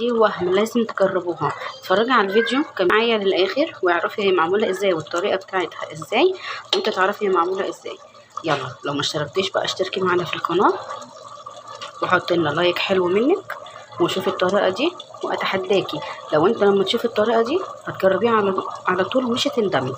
دي وهم، لازم تجربوها. اتفرجي على الفيديو كان معايا للاخر واعرفي هي معموله ازاي والطريقه بتاعتها ازاي، وانت تعرفي هي معموله ازاي. يلا لو ما اشتركتيش بقى اشتركي معانا في القناه وحط لنا لايك حلو منك وشوفي الطريقه دي. واتحداكي لو انت لما تشوفي الطريقه دي هتجربيها على طول ومش هتندمي.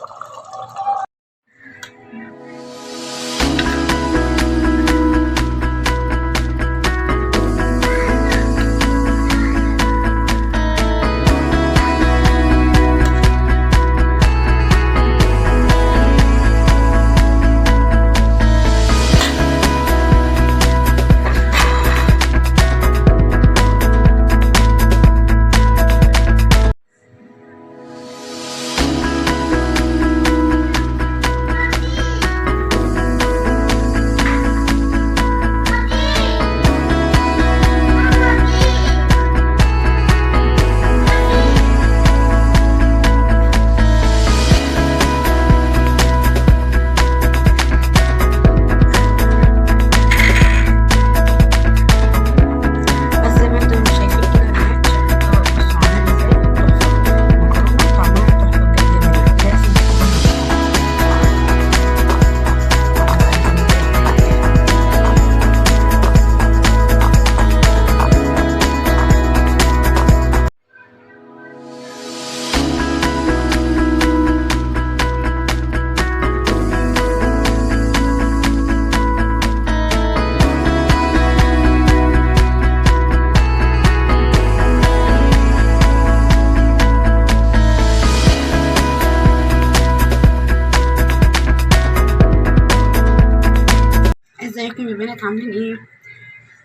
ازيكم يا بنات، عاملين ايه؟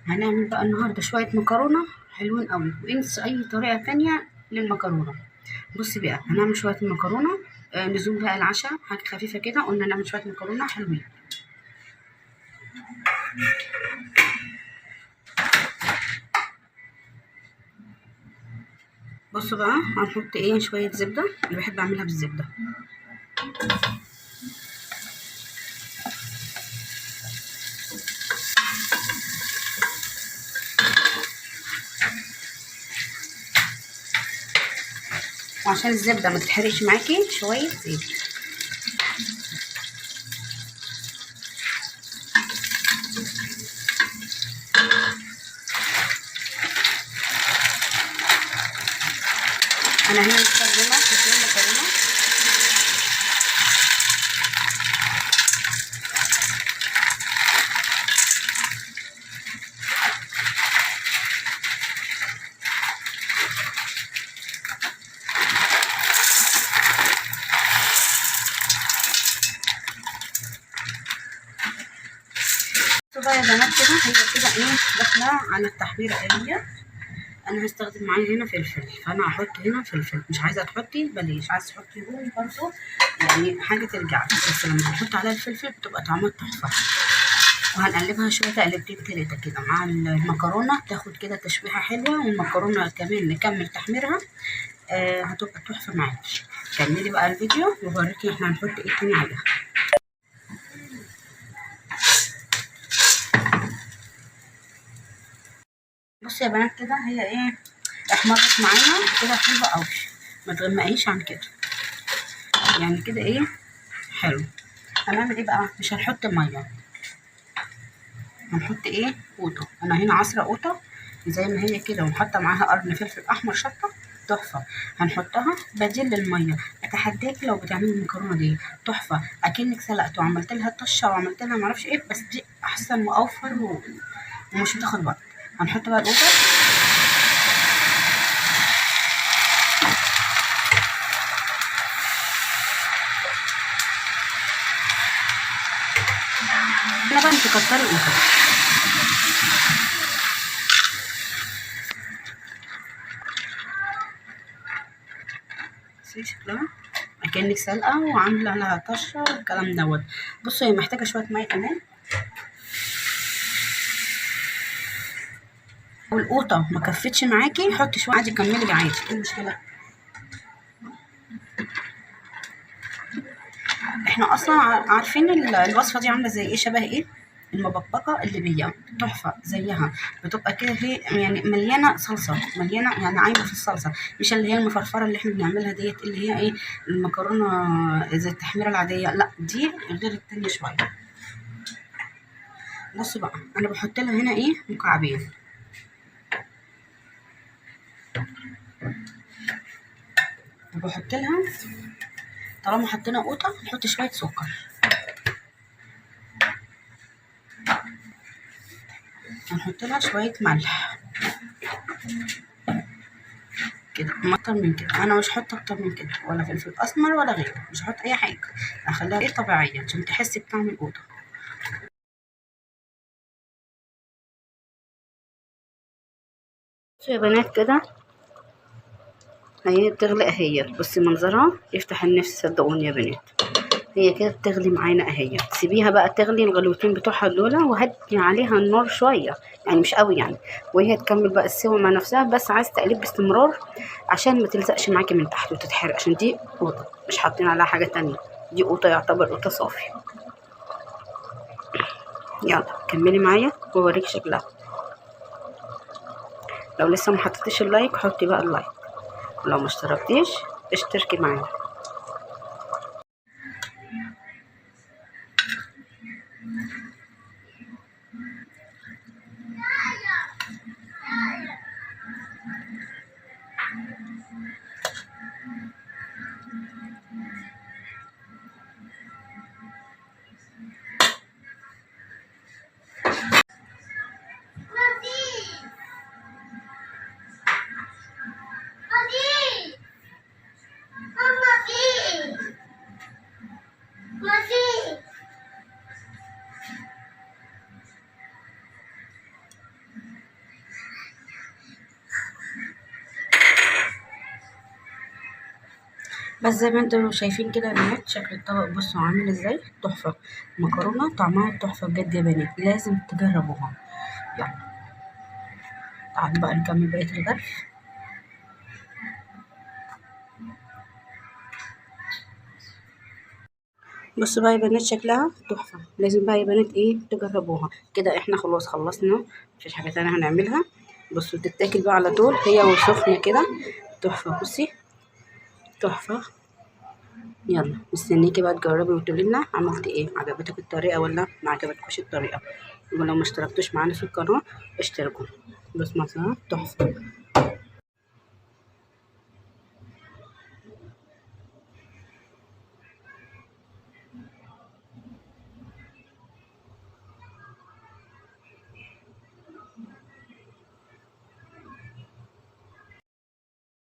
هنعمل بقى النهارده شويه مكرونه حلوين قوي، وانسوا اي طريقه تانية للمكرونه. بصي بقى هنعمل شويه المكرونه لزوم بقى العشاء، حاجه خفيفه كده. قلنا نعمل شويه مكرونه حلوين. بصوا بقى هنحط ايه، شويه زبده، اللي بحب اعملها بالزبده. وعشان الزبده ما تتحرقش معاكي شويه زيت. انا هنا مستخدمه كيسين مكرونه. بقى يا بنات كده هي كده ايه، داخله على التحميره اهي. انا هستخدم معايا هنا فلفل، فانا هحط هنا فلفل. مش عايزه تحطي بلاش، عايزه تحطي رومي برضه يعني حاجه ترجع، بس لما بنحط عليها الفلفل بتبقى طعمها تحفه. وهنقلبها شويه تقلبتين تلاته كده مع المكرونه، تاخد كده تشويحه حلوه، والمكرونه كمان نكمل تحميرها. هتبقى تحفه معاكي. كملي بقى الفيديو وهوريكي احنا هنحط ايه تاني عليها. بصي يا بنات كده هي ايه، احمرت معايا كده حلوه قوي. ما تغمقيش عن كده يعني، كده ايه حلو. هنعمل ايه بقى؟ مش هنحط ميه، هنحط ايه، قوطه. انا هنا عصره قوطه زي ما هي كده، وحاطه معاها قرن فلفل احمر شطه تحفه. هنحطها بديل للميه. اتحداكي لو بتعملي المكرونه دي تحفه، اكنك سلقت وعملت لها طشه وعملت لها معرفش ايه، بس دي احسن واوفر ومش بتاخد وقت. هنحط بقى القوطه. هنا بقى انت كتري القوطه. شكلها اكنك سلقه وعامله لها طشه والكلام دوت. بصوا هي محتاجه شويه ميه كمان. والقوطه ما كفتش معاكي حطي شويه عادي، كملي عادي، ايه المشكله؟ احنا اصلا عارفين الوصفه دي عامله زي ايه، شبه ايه. المبكبكه الليبيه تحفه زيها، بتبقى كده هي يعني مليانه صلصه، مليانه يعني عايمه في الصلصه، مش اللي هي المفرفره اللي احنا بنعملها ديت اللي هي ايه المكرونه زي التحميره العاديه، لا دي غير التانيه شويه. بصوا بقى انا بحط لها هنا ايه مكعبين، وبحط لها طالما حطينا قوطه نحط شويه سكر، هنحط لها شويه ملح كده، ما اكتر من كده، انا مش هحط اكتر من كده ولا فلفل اسمر ولا غيره، مش هحط اي حاجه، اخليها ايه طبيعيه عشان تحسي بطعم القوطه. بصوا يا بنات كده هي بتغلي اهي، بصي منظرها يفتح النفس صدقوني يا بنات، هي كده بتغلي معانا اهي، تسيبيها بقى تغلي الغلوتين بتوعها دول، وهدي عليها النار شويه يعني مش قوي يعني، وهي تكمل بقى السوا مع نفسها، بس عايز تقلب باستمرار عشان ما تلزقش معاكي من تحت وتتحرق، عشان دي قوطه مش حاطين عليها حاجه تانية، دي قوطه يعتبر قوطه صافي. يلا كملي معايا واوريك شكلها. لو لسه ما حطيتيش اللايك حطي بقى اللايك، ولو ما اشتركتيش اشتركي معانا. بس زي ما انتوا شايفين كده يا بنات شكل الطبق، بصوا عامل ازاي تحفه، مكرونه طعمها تحفه بجد يا بنات، لازم تجربوها. يلا تعالوا بقى نكمل بقيه الغرف. بصوا بقى يا بنات شكلها تحفه، لازم بقى يا بنات ايه تجربوها كده. احنا خلاص خلصنا، مفيش حاجه تانية هنعملها. بصوا تتاكل بقى على طول هي وسخنه كده، تحفه بصي تحفه. يلا مستنيكي بقى تجربي وتقولي لنا عملتي ايه، عجبتك الطريقه ولا ما عجبتكوش الطريقه، ولو ما اشتركتوش معانا في القناه اشتركوا. بس مثلا تحفه.